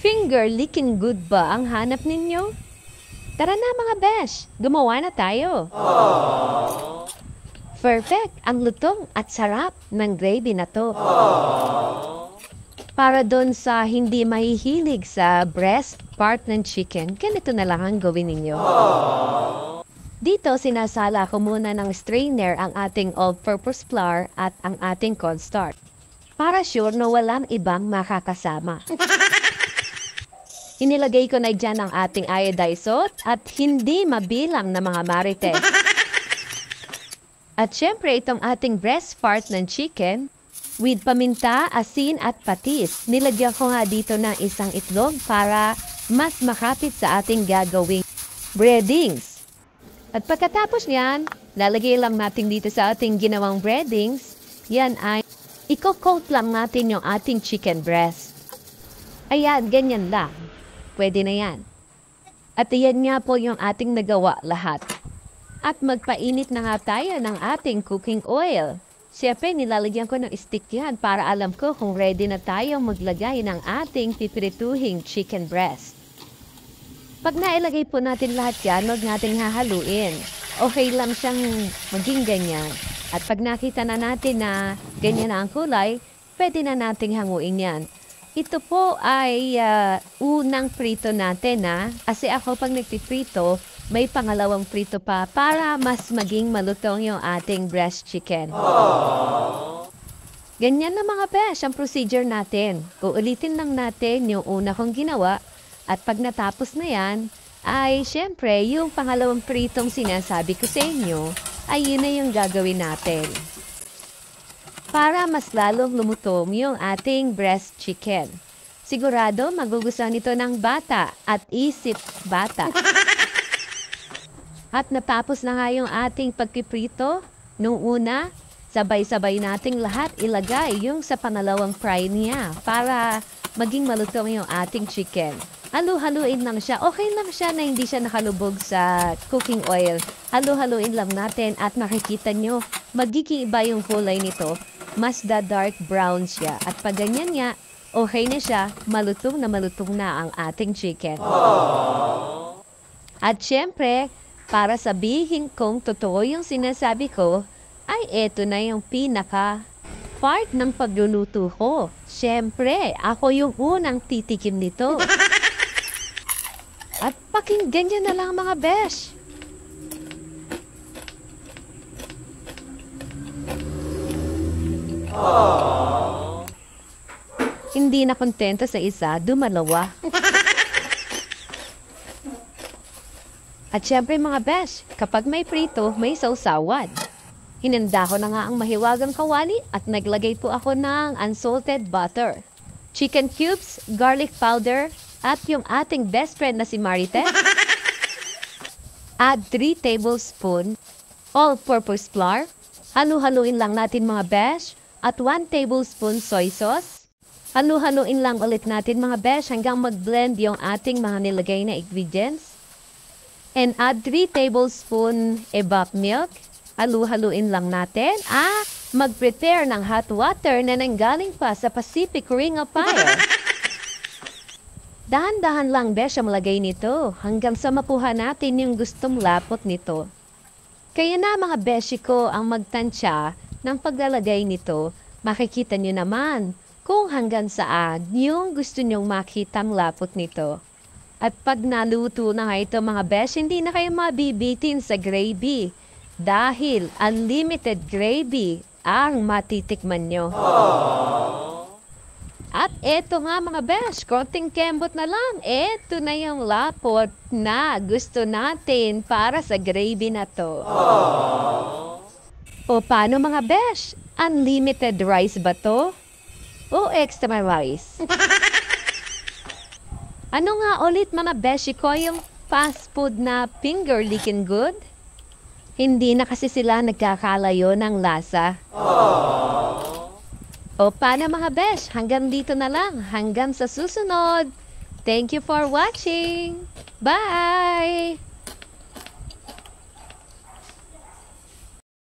Finger licking good ba ang hanap ninyo? Tara na mga besh, gumawa na tayo. Perfect ang lutong at sarap ng gravy na to. Para doon sa hindi mahihilig sa breast part ng chicken, ganito na lang ang gawin ninyo. Dito, sinasala ko muna ng strainer ang ating all-purpose flour at ang ating cornstarch. Para sure na walang ibang makakasama. Inilagay ko na dyan ang ating iodized salt at hindi mabilang na mga marites. At syempre, itong ating breast part ng chicken, with paminta, asin at patis. Nilagyan ko nga dito ng isang itlog para mas makapit sa ating gagawing breadings. At pagkatapos niyan, lalagay lang natin dito sa ating ginawang breadings. Yan ay i-coat lang natin yung ating chicken breast. Ayan, ganyan lang. Pwede na yan. At ayan nga po yung ating nagawa lahat. At magpainit na nga tayo ng ating cooking oil. Siyempre, nilalagyan ko ng stick yan para alam ko kung ready na tayo maglagay ng ating pipirituhing chicken breast. Pag nailagay po natin lahat yan, huwag natin hahaluin. Okay lang siyang maging ganyan. At pag nakita na natin na ganyan na ang kulay, pwede na nating hanguin yan. Ito po ay unang prito natin kasi ako pag nagpiprito, may pangalawang prito pa para mas maging malutong yung ating breast chicken. Ganyan na mga besh ang procedure natin. Uulitin lang natin yung una kong ginawa at pag natapos na yan, ay syempre yung pangalawang pritong sinasabi ko sa inyo ay yun na yung gagawin natin. Para mas lalong lumutong yung ating breast chicken. Sigurado magugustuhan nito ng bata at isip bata. At natapos na nga yung ating pagpiprito. Nung una, sabay-sabay nating lahat ilagay yung sa pangalawang fry niya para maging malutong yung ating chicken. Halu-haluin lang siya. Okay lang siya na hindi siya nakalubog sa cooking oil. Halu-haluin lang natin at makikita nyo, magiging iba yung kulay nito. Mas dark brown siya. At pag ganyan nga, okay na siya, malutong na ang ating chicken. At syempre, para sabihin kong totoo yung sinasabi ko, ay eto na yung pinaka part ng pagluluto ko. Syempre, ako yung unang titikim nito. At pakinggan nyo na lang mga besh. Hindi na kontento sa isa, dumalawa. At syempre mga besh, kapag may prito, may sausawan. Hinanda ko na nga ang mahiwagang kawali at naglagay po ako ng unsalted butter, chicken cubes, garlic powder, at yung ating best friend na si Marites. Add 3 tablespoons all-purpose flour. Halu-haluin lang natin mga besh. At 1 tablespoon soy sauce. Halu-haluin lang ulit natin mga besh hanggang mag-blend yung ating mga nilagay na ingredients. And add 3 tablespoon evap milk. Halu-haluin lang natin. Mag-prepare ng hot water na nanggaling pa sa Pacific Ring of Fire. Dahan-dahan lang besh ang malagay nito hanggang sa mapuha natin yung gustong lapot nito. Kaya na mga beshi ko ang magtansya ng paglalagay nito, makikita nyo naman kung hanggang saan yung gusto nyong makitang lapot nito. At pag naluto na nga ito mga besh, hindi na kayo mabibitin sa gravy dahil unlimited gravy ang matitikman nyo. At eto nga mga besh, konting kembot na lang. Eto na yung lapot na gusto natin para sa gravy na to. O paano mga besh? Unlimited rice ba to? O extra rice? Ano nga ulit mga beshi ko yung fast food na finger licking good? Hindi na kasi sila nagkakalayo ng lasa. O paano mga besh? Hanggang dito na lang. Hanggang sa susunod. Thank you for watching. Bye!